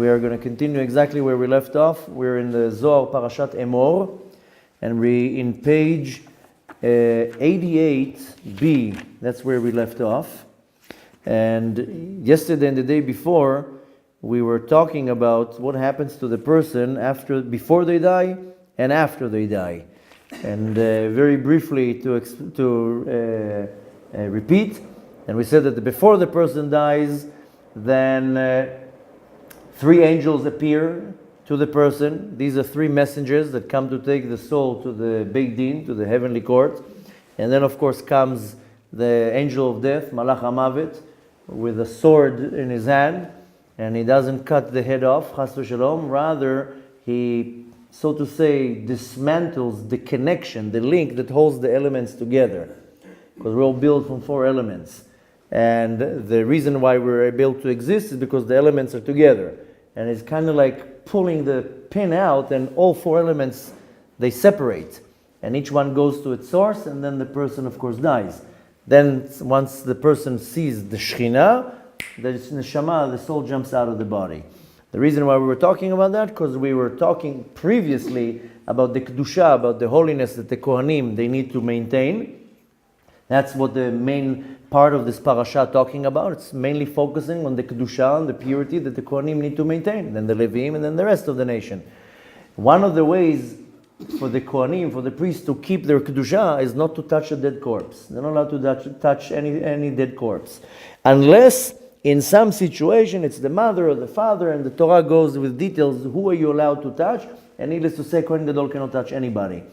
we are going to continue exactly where we left off. We're in the Zohar Parashat Emor, and we're in page 88b. That's where we left off. And yesterday and the day before, we were talking about what happens to the person before they die and after they die. And very briefly to repeat, and we said that before the person dies, then 3 angels appear to the person. These are 3 messengers that come to take the soul to the Beit Din, to the heavenly court. And then of course comes the angel of death, Malach HaMavet, with a sword in his hand, and he doesn't cut the head off, chas v'shalom. Rather, he, so to say, dismantles the connection, the link that holds the elements together. Because we're all built from 4 elements. And the reason why we're able to exist is because the elements are together. And it's kind of like pulling the pin out, and all 4 elements, they separate. And each one goes to its source, and then the person, of course, dies. Then once the person sees the Shekhinah, the neshama, the soul jumps out of the body. The reason why we were talking about that, because we were talking previously about the Kedusha, about the holiness that the Kohanim, they need to maintain. That's what the main part of this parasha talking about. It's mainly focusing on the Kedusha, on the purity that the Kohanim need to maintain, then the Levim, and then the rest of the nation. One of the ways for the Kohanim, for the priests to keep their Kedusha is not to touch a dead corpse. They're not allowed to touch any dead corpse. Unless in some situation it's the mother or the father, and the Torah goes with details, who are you allowed to touch? And needless to say, Kohen Gadol cannot touch anybody.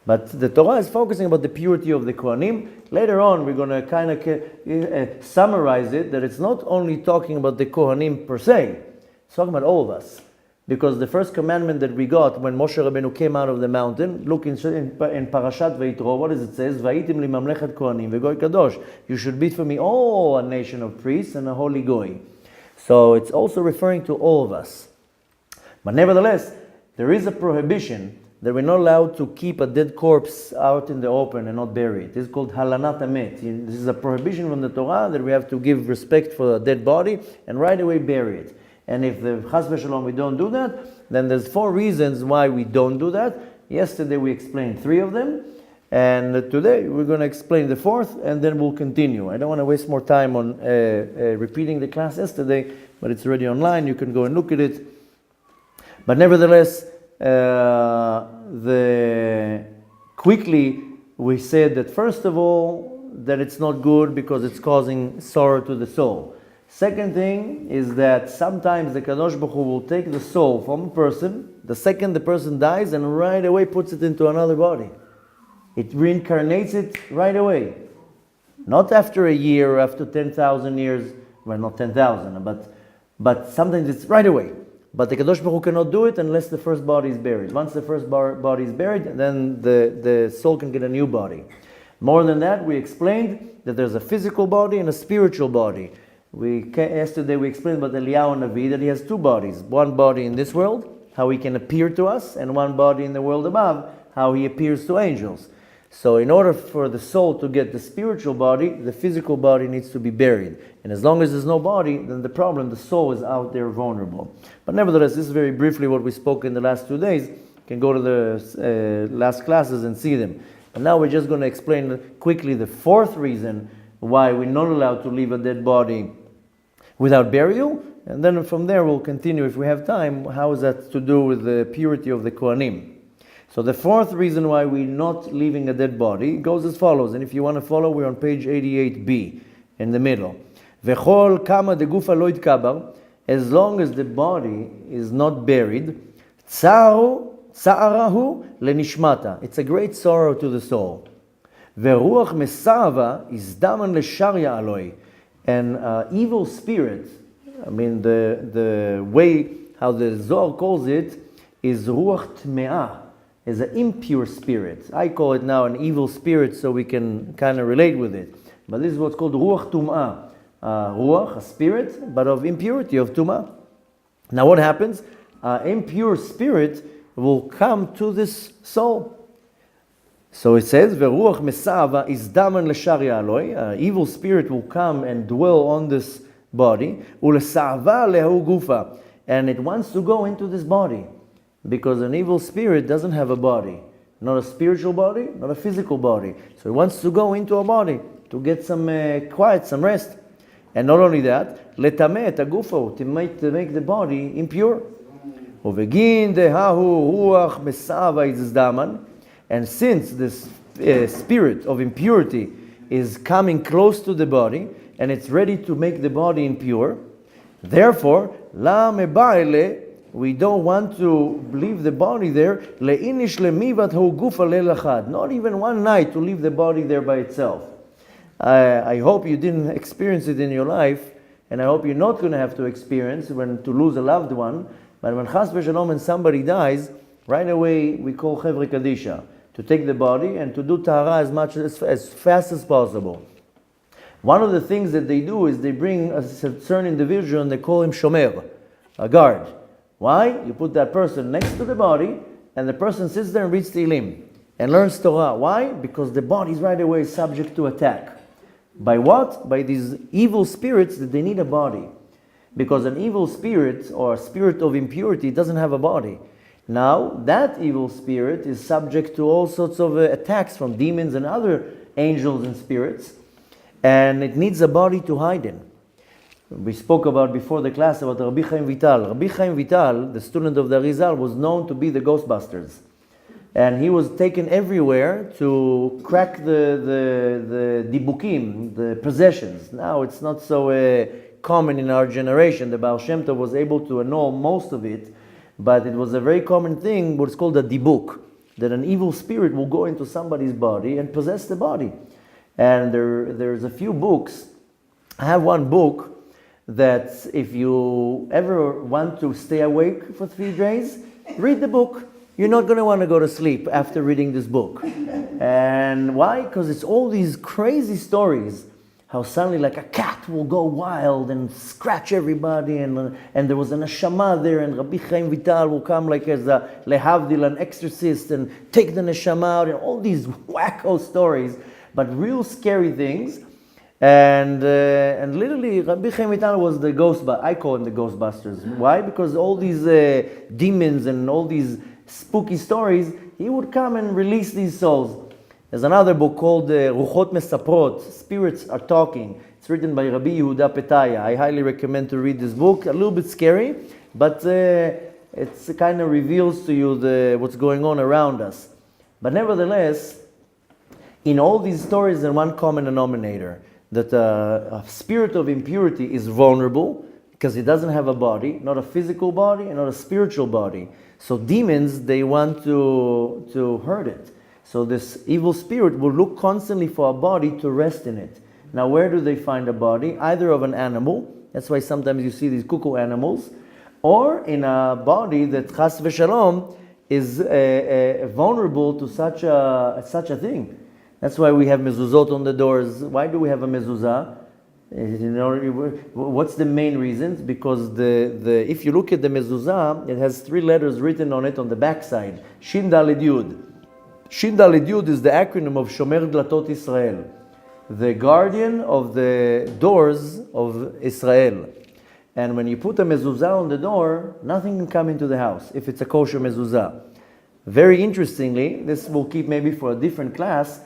But the Torah is focusing about the purity of the Kohanim. Later on, we're going to kind of summarize it, that it's not only talking about the Kohanim per se, it's talking about all of us. Because the first commandment that we got when Moshe Rabbeinu came out of the mountain, look in Parashat Vayitro, what does it say? Vayitim li mamlechet Kohanim vegoy kadosh. You should be for me all a nation of priests and a holy goy. So it's also referring to all of us. But nevertheless, there is a prohibition that we're not allowed to keep a dead corpse out in the open and not bury it. This is called halanat hamet. This is a prohibition from the Torah that we have to give respect for a dead body and right away bury it. And if the chas v'shalom we don't do that, then there's 4 reasons why we don't do that. Yesterday we explained 3 of them, and today we're going to explain the 4th, and then we'll continue. I don't want to waste more time on repeating the class yesterday, but it's already online. You can go and look at it. But nevertheless, quickly we said that first of all, that it's not good because it's causing sorrow to the soul. Second thing is that sometimes the Kadosh Baruch Hu will take the soul from a person, the second the person dies, and right away puts it into another body. It reincarnates it right away. Not after a year or after 10,000 years, well, not 10,000, but sometimes it's right away. But the Kadosh Baruch Hu cannot do it unless the first body is buried. Once the first body is buried, then the soul can get a new body. More than that, we explained that there's a physical body and a spiritual body. Yesterday we explained about Eliyahu Navi, that he has 2 bodies. One body in this world, how he can appear to us, and one body in the world above, how he appears to angels. So in order for the soul to get the spiritual body, the physical body needs to be buried. And as long as there's no body, then the soul is out there vulnerable. But nevertheless, this is very briefly what we spoke in the last 2 days. You can go to the last classes and see them. And now we're just going to explain quickly the 4th reason why we're not allowed to leave a dead body without burial, and then from there we'll continue if we have time. How is that to do with the purity of the Kohanim? So the 4th reason why we're not leaving a dead body goes as follows, and if you want to follow, we're on page 88b in the middle. V'chol kama de gufa lo yitkabar, as long as the body is not buried, tza'arahu lenishmata, it's a great sorrow to the soul. Ve'ruach mesava is daman lesharya aloi, and evil spirit, I mean the way how the Zohar calls it is ruach tme'ah, is an impure spirit. I call it now an evil spirit so we can kind of relate with it. But this is what's called ruach tum'ah. Ruach, a spirit, but of impurity, of tum'ah. Now what happens? Impure spirit will come to this soul. So it says, "Veruach mesava is daman lesharia aloi." Evil spirit will come and dwell on this body. Ulesava lehu gufa, and it wants to go into this body. Because an evil spirit doesn't have a body. Not a spiritual body, not a physical body. So it wants to go into a body to get some quiet, some rest. And not only that, letameh et hagufo, to make the body impure. Uvegin dehahu ruach mesava izdaman. And since this spirit of impurity is coming close to the body, and it's ready to make the body impure, therefore, la mebaile, we don't want to leave the body there, le'inish lemivat hu gufa le'lachad, not even one night to leave the body there by itself. I hope you didn't experience it in your life, and I hope you're not going to have to experience to lose a loved one. But when chas v'shalom and somebody dies, right away we call chevre kadisha to take the body and to do tahara as fast as possible. One of the things that they do is they bring a certain individual and they call him shomer, a guard. Why? You put that person next to the body, and the person sits there and reads Tehillim and learns Torah. Why? Because the body is right away subject to attack. By what? By these evil spirits that they need a body. Because an evil spirit or a spirit of impurity doesn't have a body. Now, that evil spirit is subject to all sorts of attacks from demons and other angels and spirits, and it needs a body to hide in. We spoke about before the class about Rabbi Chaim Vital. Rabbi Chaim Vital, the student of the Arizal, was known to be the Ghostbusters. And he was taken everywhere to crack the dibukim, the possessions. Now it's not so common in our generation. The Baal Shem Tov was able to annul most of it, but it was a very common thing, what's called a dibuk, that an evil spirit will go into somebody's body and possess the body. And there's a few books. I have one book that if you ever want to stay awake for 3 days, read the book. You're not going to want to go to sleep after reading this book. And why? Because it's all these crazy stories, how suddenly like a cat will go wild and scratch everybody, and there was an neshama there, and Rabbi Chaim Vital will come like as a lehavdil, an exorcist, and take the neshama out, and all these wacko stories, but real scary things. And literally, Rabbi Chaim Vital was the I call him the Ghostbusters. Why? Because all these demons and all these spooky stories, he would come and release these souls. There's another book called Ruchot Mesaprot, Spirits Are Talking. It's written by Rabbi Yehuda Petaya. I highly recommend to read this book. A little bit scary, but it kind of reveals to you what's going on around us. But nevertheless, in all these stories, there's one common denominator, that a spirit of impurity is vulnerable because it doesn't have a body, not a physical body and not a spiritual body. So demons, they want to hurt it. So this evil spirit will look constantly for a body to rest in it. Now, where do they find a body? Either of an animal, that's why sometimes you see these cuckoo animals, or in a body that chas v'shalom is vulnerable to such a thing. That's why we have mezuzot on the doors. Why do we have a mezuzah? What's the main reasons? Because if you look at the mezuzah, it has 3 letters written on it on the backside. Shin Daled Yud. Shin Daled Yud is the acronym of Shomer Dlatot Israel, the guardian of the doors of Israel. And when you put a mezuzah on the door, nothing can come into the house if it's a kosher mezuzah. Very interestingly, this will keep maybe for a different class,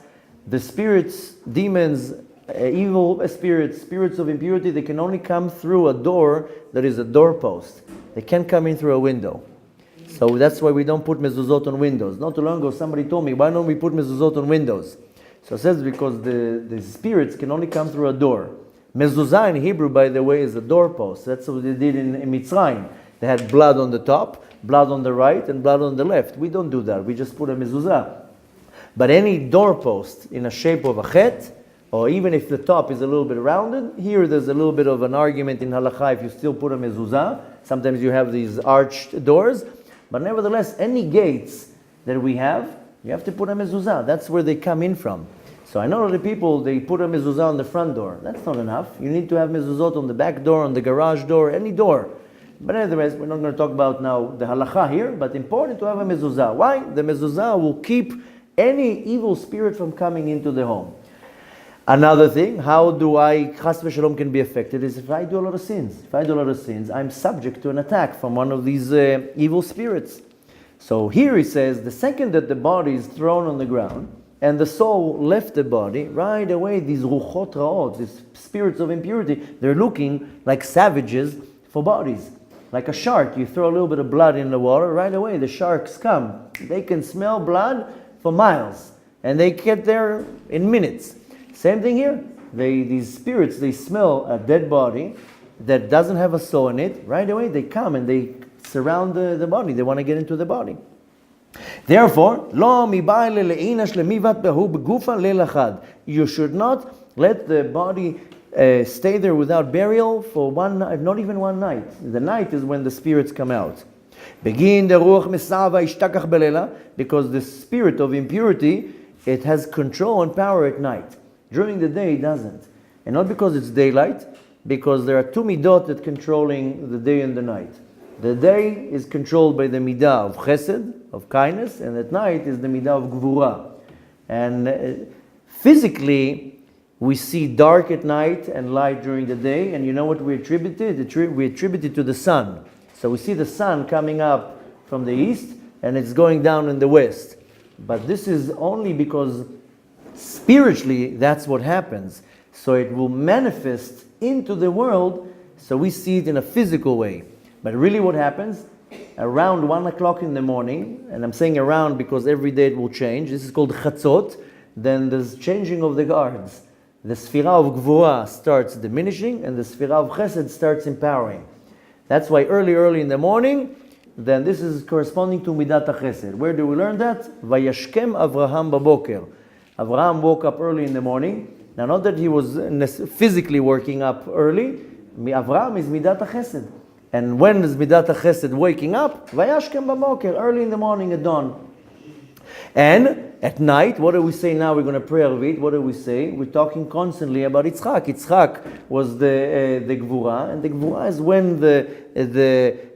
the spirits, demons, evil spirits of impurity, they can only come through a door that is a doorpost. They can't come in through a window. So that's why we don't put mezuzot on windows. Not too long ago, somebody told me, why don't we put mezuzot on windows? So it says because the spirits can only come through a door. Mezuzah in Hebrew, by the way, is a doorpost. That's what they did in Mitzrayim. They had blood on the top, blood on the right, and blood on the left. We don't do that. We just put a mezuzah. But any doorpost in a shape of a chet, or even if the top is a little bit rounded, here there's a little bit of an argument in halakha if you still put a mezuzah. Sometimes you have these arched doors. But nevertheless, any gates that we have, you have to put a mezuzah. That's where they come in from. So I know the people, they put a mezuzah on the front door. That's not enough. You need to have mezuzot on the back door, on the garage door, any door. But otherwise, we're not going to talk about now the halakha here, but important to have a mezuzah. Why? The mezuzah will keep any evil spirit from coming into the home. Another thing, how do I, chas v'shalom, can be affected is if I do a lot of sins. If I do a lot of sins, I'm subject to an attack from one of these evil spirits. So here he says, the second that the body is thrown on the ground and the soul left the body, right away these ruchot ra'ot, these spirits of impurity, they're looking like savages for bodies. Like a shark, you throw a little bit of blood in the water, right away the sharks come. They can smell blood for miles, and they get there in minutes. Same thing here. These spirits, they smell a dead body that doesn't have a soul in it. Right away they come and they surround the body. They want to get into the body. Therefore, you should not let the body stay there without burial for one night, not even one night. The night is when the spirits come out. Begin the ruach mesava ishtakach belela, because the spirit of impurity, it has control and power at night. During the day it doesn't. And not because it's daylight, because there are two midot that controlling the day and the night. The day is controlled by the midah of chesed, of kindness, and at night is the midah of gvura. And physically, we see dark at night and light during the day, and you know what we attribute it? We attribute it to the sun. So we see the sun coming up from the east, and it's going down in the west. But this is only because spiritually that's what happens. So it will manifest into the world, so we see it in a physical way. But really what happens, around 1 o'clock in the morning, and I'm saying around because every day it will change, this is called chatzot, then there's changing of the guards. The sfira of gvura starts diminishing, and the sfira of chesed starts empowering. That's why early in the morning, then this is corresponding to midat chesed. Where do we learn that? Vayashkem Avraham baboker. Avraham woke up early in the morning. Now, not that he was physically waking up early. Avraham is midat chesed. And when is midat chesed waking up? Vayashkem baboker, early in the morning at dawn. And at night, what do we say now? We're going to pray Arvit. What do we say? We're talking constantly about Yitzchak. Yitzchak was the Gvura, and the Gvura is when the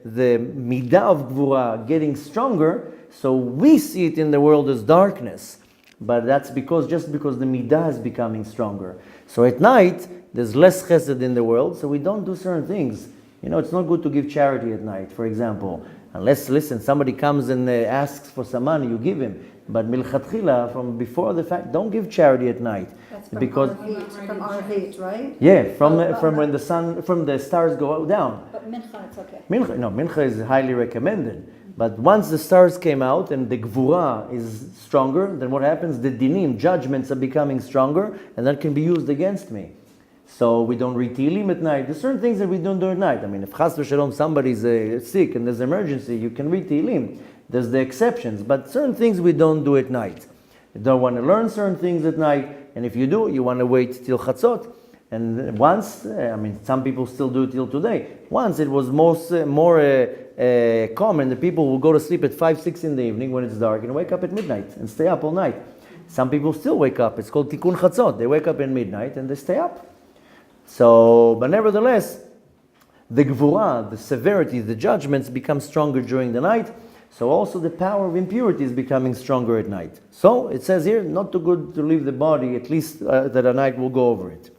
midah of Gvura getting stronger. So we see it in the world as darkness, but that's just because the midah is becoming stronger. So at night, there's less chesed in the world, so we don't do certain things. You know, it's not good to give charity at night, for example. Unless, listen, somebody comes and asks for some money, you give him. But milchatchila, from before the fact, don't give charity at night. That's from because Arvit, right? Yeah, from when the stars go down. But mincha, it's okay. Mincha is highly recommended. But once the stars came out and the gvura is stronger, then what happens? The dinim, judgments are becoming stronger, and that can be used against me. So we don't read Tehillim at night. There's certain things that we don't do at night. I mean, if chas v'shalom somebody's sick and there's an emergency, you can read Tehillim. There's the exceptions, but certain things we don't do at night. You don't want to learn certain things at night, and if you do, you want to wait till chatzot. And once, some people still do it till today. Once it was more common that people will go to sleep at 5, 6 in the evening when it's dark and wake up at midnight and stay up all night. Some people still wake up. It's called tikkun chatzot. They wake up at midnight and they stay up. So, but nevertheless, the gvura, the severity, the judgments become stronger during the night. So also the power of impurity is becoming stronger at night. So it says here, not too good to leave the body, at least that a night will go over it.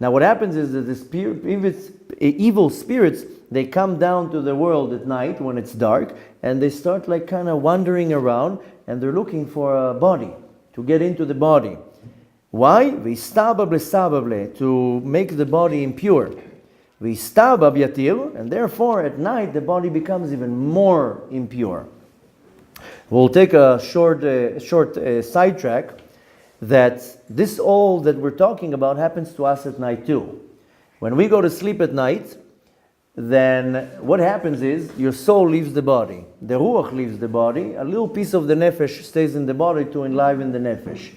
Now what happens is that the evil spirits, they come down to the world at night when it's dark, and they start like kind of wandering around, and they're looking for a body, to get into the body. Why? To make the body impure. And therefore at night the body becomes even more impure. We'll take a short sidetrack that this all that we're talking about happens to us at night too. When we go to sleep at night, then what happens is your soul leaves the body. The ruach leaves the body. A little piece of the nefesh stays in the body to enliven the nefesh.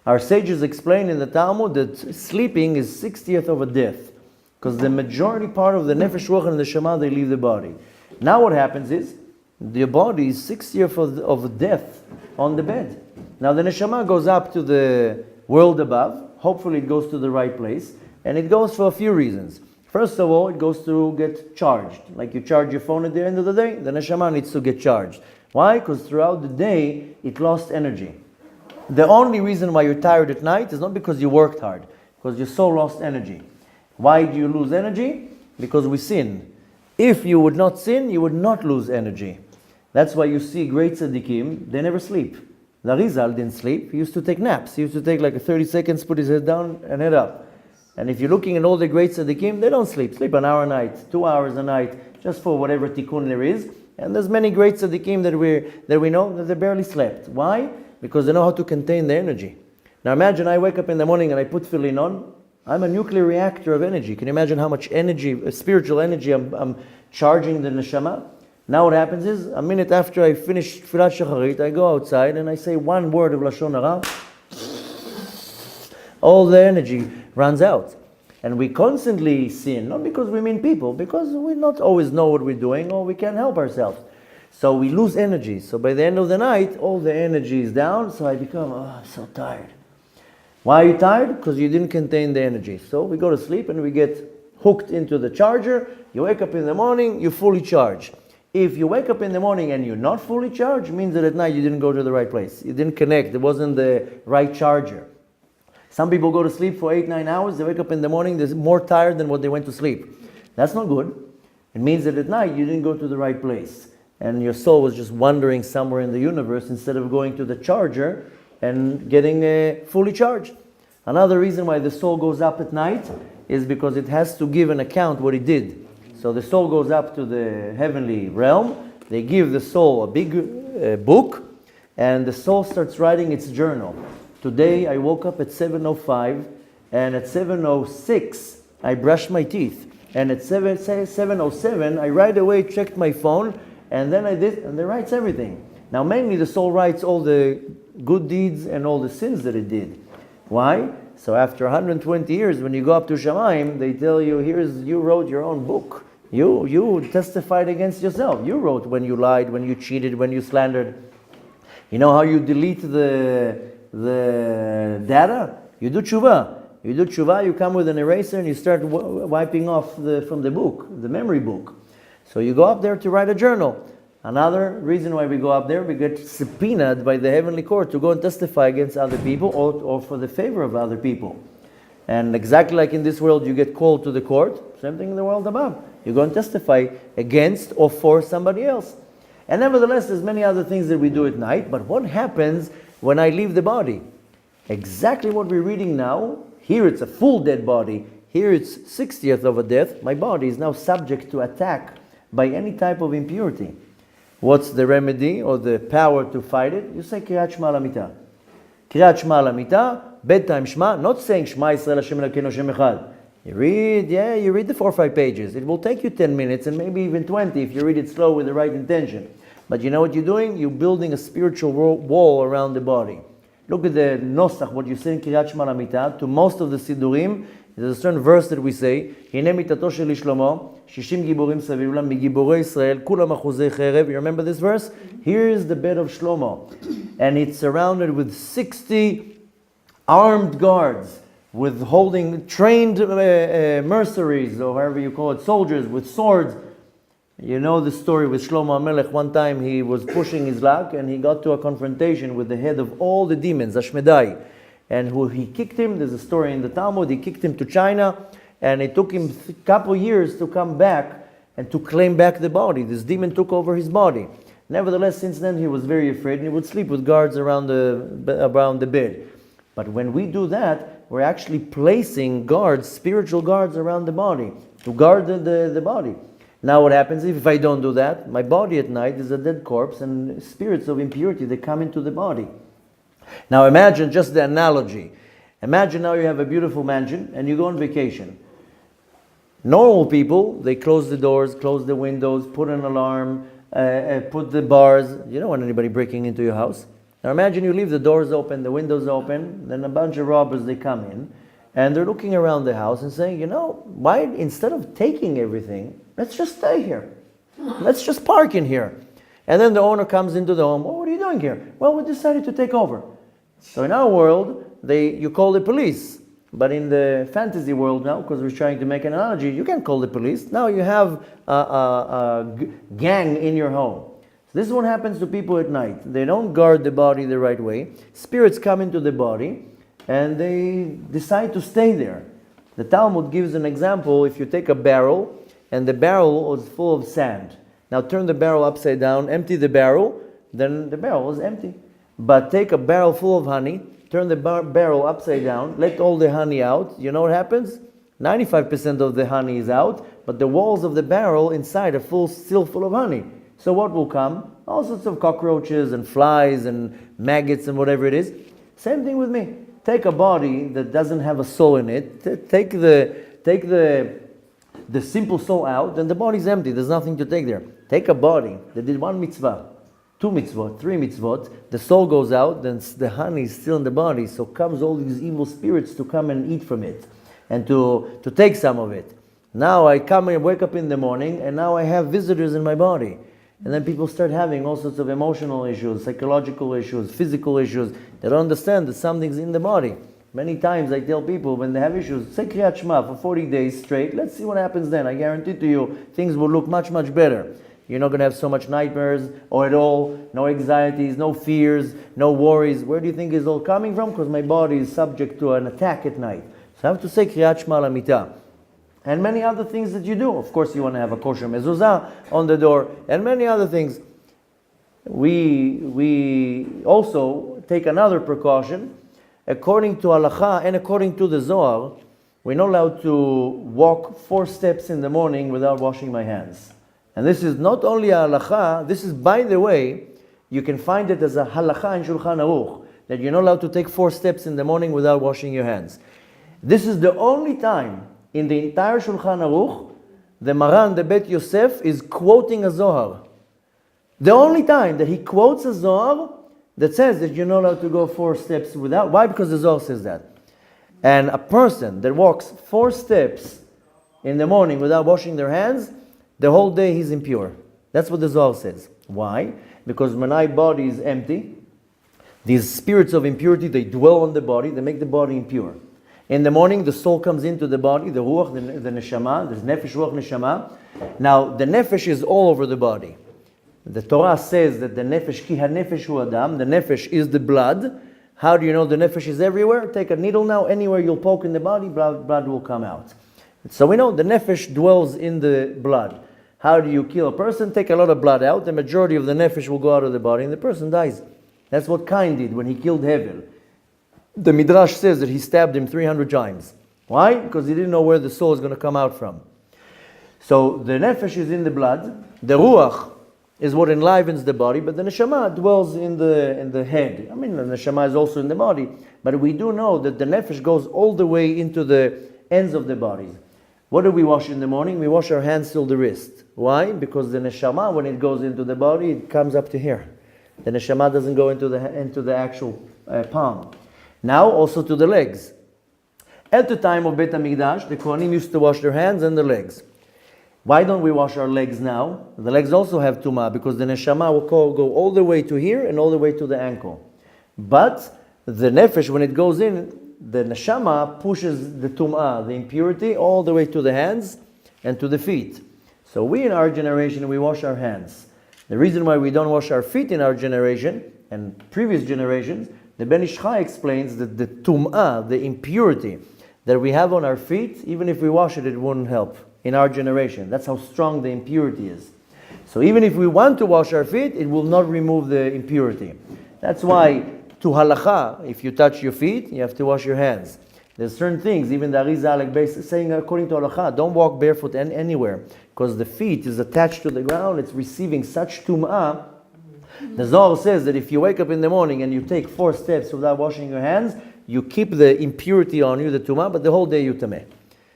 Our sages explain in the Talmud that sleeping is 60th of a death, because the majority part of the nefesh, ruach, and the neshama, they leave the body. Now what happens is the body is 60th of death on the bed. Now the neshama goes up to the world above. Hopefully it goes to the right place, and it goes for a few reasons. First of all, it goes to get charged. Like you charge your phone at the end of the day, the neshama needs to get charged. Why? Because throughout the day, it lost energy. The only reason why you're tired at night is not because you worked hard, because your soul lost energy. Why do you lose energy? Because we sin. If you would not sin, you would not lose energy. That's why you see great tzaddikim, they never sleep. The Arizal didn't sleep. He used to take naps. He used to take like 30 seconds, put his head down and head up. And if you're looking at all the great tzaddikim, they don't sleep. Sleep an hour a night, 2 hours a night, just for whatever tikkun there is. And there's many great tzaddikim that we know that they barely slept. Why? Because they know how to contain the energy. Now imagine I wake up in the morning and I put tefillin on. I'm a nuclear reactor of energy. Can you imagine how much energy, spiritual energy I'm charging the neshama? Now what happens is, a minute after I finish Tfilat Shacharit, I go outside and I say one word of Lashon Hara. All the energy runs out. And we constantly sin, not because we mean people, because we not always know what we're doing or we can't help ourselves. So we lose energy. So by the end of the night, all the energy is down, so I become, I'm so tired. Why are you tired? Because you didn't contain the energy. So we go to sleep and we get hooked into the charger. You wake up in the morning, you're fully charged. If you wake up in the morning and you're not fully charged, it means that at night you didn't go to the right place. You didn't connect. It wasn't the right charger. Some people go to sleep for 8-9 hours. They wake up in the morning, they're more tired than what they went to sleep. That's not good. It means that at night you didn't go to the right place. And your soul was just wandering somewhere in the universe instead of going to the charger and getting fully charged. Another reason why the soul goes up at night is because it has to give an account what it did. So the soul goes up to the heavenly realm. They give the soul a big book, and the soul starts writing its journal. Today I woke up at 7:05, and at 7:06 I brushed my teeth, and at 7:07 I right away checked my phone, and then I did, and it writes everything. Now mainly the soul writes all the good deeds and all the sins that it did. Why? So after 120 years, when you go up to Shamayim, they tell you, you wrote your own book. You testified against yourself. You wrote when you lied, when you cheated, when you slandered. You know how you delete the data? You do tshuva. You come with an eraser and you start wiping off from the book, the memory book. So you go up there to write a journal. Another reason why we go up there, we get subpoenaed by the heavenly court to go and testify against other people or for the favor of other people. And exactly like in this world, you get called to the court, same thing in the world above. You go and testify against or for somebody else. And nevertheless, there's many other things that we do at night, but what happens when I leave the body? Exactly what we're reading now. Here it's a full dead body. Here it's 60th of a death. My body is now subject to attack by any type of impurity. What's the remedy or the power to fight it? You say Kriyat Shema Lamita. Kriyat Shema Lamita, bedtime Shema, not saying Shema Yisrael Hashem Elokeinu Hashem Echad. You read the 4 or 5 pages. It will take you 10 minutes and maybe even 20 if you read it slow with the right intention. But you know what you're doing? You're building a spiritual wall around the body. Look at the Nosach, what you say in Kriyat Shema Lamita. To most of the Sidurim, there's a certain verse that we say, Hine mitato shel Shlomo, 60 giborim saviv lam, migibore Israel, kulam achuzei cherev. You remember this verse? Here is the bed of Shlomo. And it's surrounded with 60 armed guards, with holding trained mercenaries, or however you call it, soldiers with swords. You know the story with Shlomo HaMelech. One time he was pushing his luck and he got to a confrontation with the head of all the demons, Ashmedai. And he kicked him, there's a story in the Talmud, he kicked him to China, and it took him a couple years to come back and to claim back the body. This demon took over his body. Nevertheless, since then he was very afraid and he would sleep with guards around the bed. But when we do that, we're actually placing guards, spiritual guards around the body to guard the body. Now what happens if I don't do that? My body at night is a dead corpse and spirits of impurity, they come into the body. Now imagine just the analogy. Imagine now you have a beautiful mansion and you go on vacation. Normal people, they close the doors, close the windows, put an alarm, put the bars. You don't want anybody breaking into your house. Now imagine you leave the doors open, the windows open, then a bunch of robbers, they come in and they're looking around the house and saying, why instead of taking everything, let's just stay here. Let's just park in here. And then the owner comes into the home. What are you doing here? Well, we decided to take over. So in our world, you call the police. But in the fantasy world now, because we're trying to make an analogy, you can't call the police. Now you have a gang in your home. This is what happens to people at night. They don't guard the body the right way. Spirits come into the body and they decide to stay there. The Talmud gives an example. If you take a barrel and the barrel is full of sand. Now turn the barrel upside down, empty the barrel, then the barrel is empty. But take a barrel full of honey, turn the barrel upside down, let all the honey out. You know what happens? 95% of the honey is out, but the walls of the barrel inside are still full of honey. So what will come? All sorts of cockroaches and flies and maggots and whatever it is. Same thing with me. Take a body that doesn't have a soul in it, take the simple soul out, then the body's empty. There's nothing to take there. Take a body that did 1 mitzvah, 2 mitzvot, 3 mitzvot, the soul goes out, then the honey is still in the body, so comes all these evil spirits to come and eat from it and to take some of it. Now I come and wake up in the morning and now I have visitors in my body. And then people start having all sorts of emotional issues, psychological issues, physical issues. They don't understand that something's in the body. Many times I tell people when they have issues, say Kriyat Shema for 40 days straight. Let's see what happens then. I guarantee to you things will look much, much better. You're not going to have so much nightmares or at all, no anxieties, no fears, no worries. Where do you think it's all coming from? Because my body is subject to an attack at night. So I have to say Kriyat Shema L'Mitah. And many other things that you do. Of course, you want to have a kosher mezuzah on the door, and many other things. We also take another precaution. According to halacha and according to the Zohar, we're not allowed to walk 4 steps in the morning without washing my hands. And this is not only a halacha, this is, by the way, you can find it as a halacha in Shulchan Aruch, that you're not allowed to take 4 steps in the morning without washing your hands. This is the only time in the entire Shulchan Aruch, the Maran, the Bet Yosef, is quoting a Zohar. The only time that he quotes a Zohar that says that you're not allowed to go 4 steps without. Why? Because the Zohar says that. And a person that walks 4 steps in the morning without washing their hands, the whole day he's impure. That's what the Zohar says. Why? Because when my body is empty, these spirits of impurity, they dwell on the body, they make the body impure. In the morning, the soul comes into the body, the ruach, the neshama, there's nefesh, ruach, neshama. Now, the nefesh is all over the body. The Torah says that the nefesh, ki ha-nefesh hu adam, the nefesh is the blood. How do you know the nefesh is everywhere? Take a needle now, anywhere you'll poke in the body, blood will come out. So we know the nefesh dwells in the blood. How do you kill a person? Take a lot of blood out, the majority of the nefesh will go out of the body and the person dies. That's what Cain did when he killed Hevel. The Midrash says that he stabbed him 300 times. Why? Because he didn't know where the soul is going to come out from. So the nefesh is in the blood. The ruach is what enlivens the body, but the neshama dwells in the head. I mean, the neshama is also in the body, but we do know that the nefesh goes all the way into the ends of the body. What do we wash in the morning? We wash our hands till the wrist. Why? Because the neshama, when it goes into the body, it comes up to here. The neshama doesn't go into the actual palm. Now also to the legs. At the time of Beit HaMikdash, the Kohanim used to wash their hands and the legs. Why don't we wash our legs now? The legs also have tumah because the neshama will go all the way to here and all the way to the ankle. But the nefesh, when it goes in, the neshama pushes the tumah, the impurity, all the way to the hands and to the feet. So we in our generation, we wash our hands. The reason why we don't wash our feet in our generation and previous generations, the Ben Ish Chai explains that the tum'ah, the impurity that we have on our feet, even if we wash it, it wouldn't help in our generation. That's how strong the impurity is. So even if we want to wash our feet, it will not remove the impurity. That's why, to halacha, if you touch your feet, you have to wash your hands. There's certain things, even the Arizal is saying according to halacha, don't walk barefoot anywhere, because the feet is attached to the ground, it's receiving such tum'ah. The Zohar says that if you wake up in the morning and you take 4 steps without washing your hands, you keep the impurity on you, the tumah, but the whole day you tameh.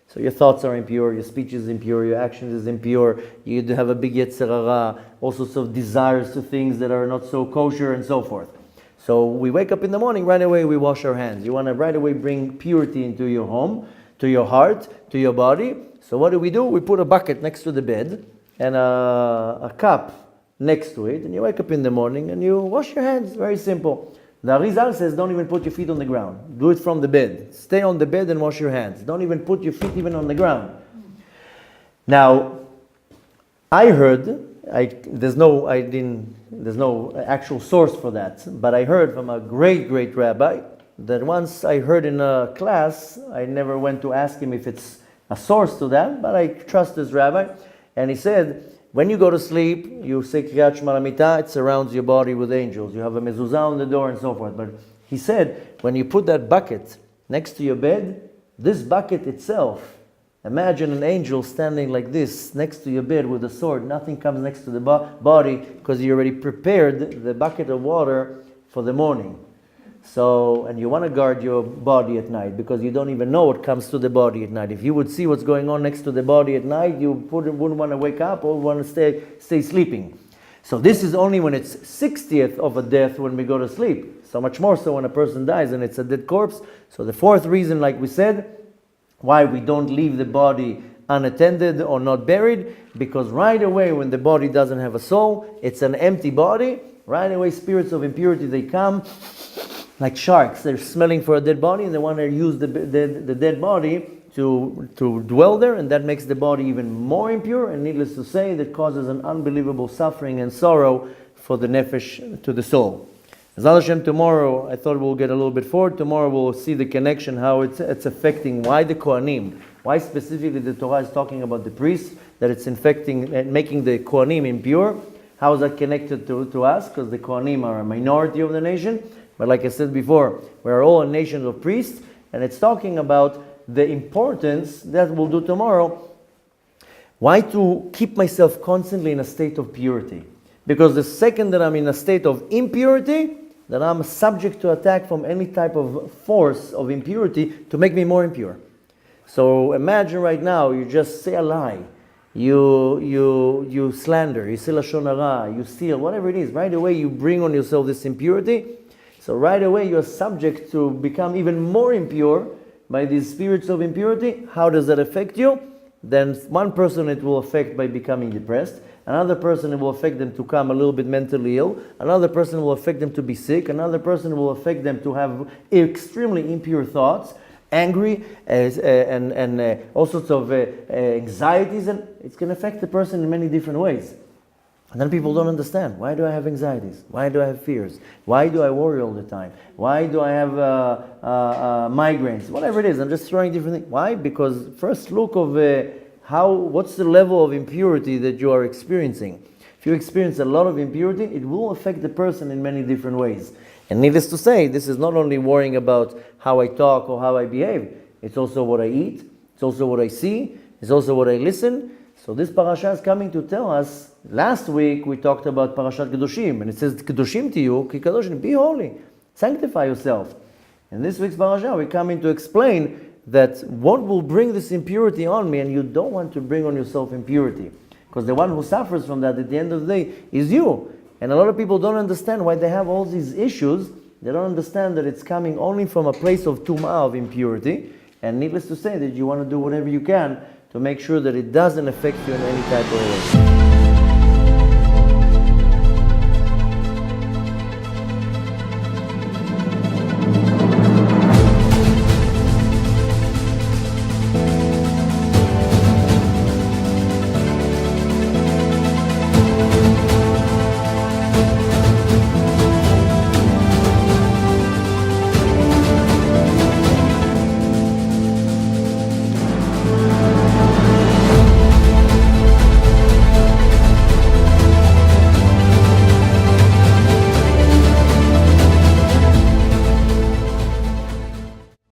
So your thoughts are impure, your speech is impure, your actions is impure, you have a big yetzer hara, all sorts of desires to things that are not so kosher and so forth. So we wake up in the morning, right away we wash our hands. You want to right away bring purity into your home, to your heart, to your body. So what do? We put a bucket next to the bed and a cup next to it, and you wake up in the morning and you wash your hands. Very simple. The Arizal says don't even put your feet on the ground. Do it from the bed. Stay on the bed and wash your hands. Don't even put your feet even on the ground. Now, I heard there's no actual source for that. But I heard from a great rabbi that once I heard in a class, I never went to ask him if it's a source to that, but I trust this rabbi. And he said, when you go to sleep, you say Kriyat Shema L'Mitah, it surrounds your body with angels. You have a mezuzah on the door and so forth. But he said, when you put that bucket next to your bed, this bucket itself, imagine an angel standing like this next to your bed with a sword. Nothing comes next to the body because you already prepared the bucket of water for the morning. So, and you want to guard your body at night because you don't even know what comes to the body at night. If you would see what's going on next to the body at night, you wouldn't want to wake up or want to stay sleeping. So this is only when it's 60th of a death when we go to sleep. So much more so when a person dies and it's a dead corpse. So the fourth reason, like we said, why we don't leave the body unattended or not buried, because right away when the body doesn't have a soul, it's an empty body, right away spirits of impurity, they come like sharks. They're smelling for a dead body and they want to use the dead body to dwell there, and that makes the body even more impure, and needless to say, that causes an unbelievable suffering and sorrow for the nefesh, to the soul. Zal Hashem, tomorrow, I thought we'll get a little bit forward. Tomorrow we'll see the connection, how it's affecting, why the Kohanim, why specifically the Torah is talking about the priests, that it's infecting and making the Kohanim impure. How is that connected to us? Because the Kohanim are a minority of the nation. But like I said before, we are all a nation of priests, and it's talking about the importance, that we'll do tomorrow, why to keep myself constantly in a state of purity. Because the second that I'm in a state of impurity, then I'm subject to attack from any type of force of impurity to make me more impure. So imagine right now, you just say a lie, you slander, you say lashon hara, you steal, whatever it is. Right away you bring on yourself this impurity. So right away you're subject to become even more impure by these spirits of impurity. How does that affect you? Then one person it will affect by becoming depressed. Another person, it will affect them to become a little bit mentally ill. Another person will affect them to be sick. Another person will affect them to have extremely impure thoughts, angry, and all sorts of anxieties. And it's going to affect the person in many different ways. And then people don't understand. Why do I have anxieties? Why do I have fears? Why do I worry all the time? Why do I have migraines? Whatever it is, I'm just throwing different things. Why? Because first look of what's the level of impurity that you are experiencing. If you experience a lot of impurity, it will affect the person in many different ways. And needless to say, this is not only worrying about how I talk or how I behave. It's also what I eat. It's also what I see. It's also what I listen. So this parasha is coming to tell us. Last week we talked about Parashat Kedoshim, and it says Kedoshim to you, Ki Kadoshim, be holy, sanctify yourself. In this week's parasha we come in to explain that what will bring this impurity on me, and you don't want to bring on yourself impurity, because the one who suffers from that at the end of the day is you. And a lot of people don't understand why they have all these issues. They don't understand that it's coming only from a place of tumah, of impurity, and needless to say that you want to do whatever you can to make sure that it doesn't affect you in any type of way.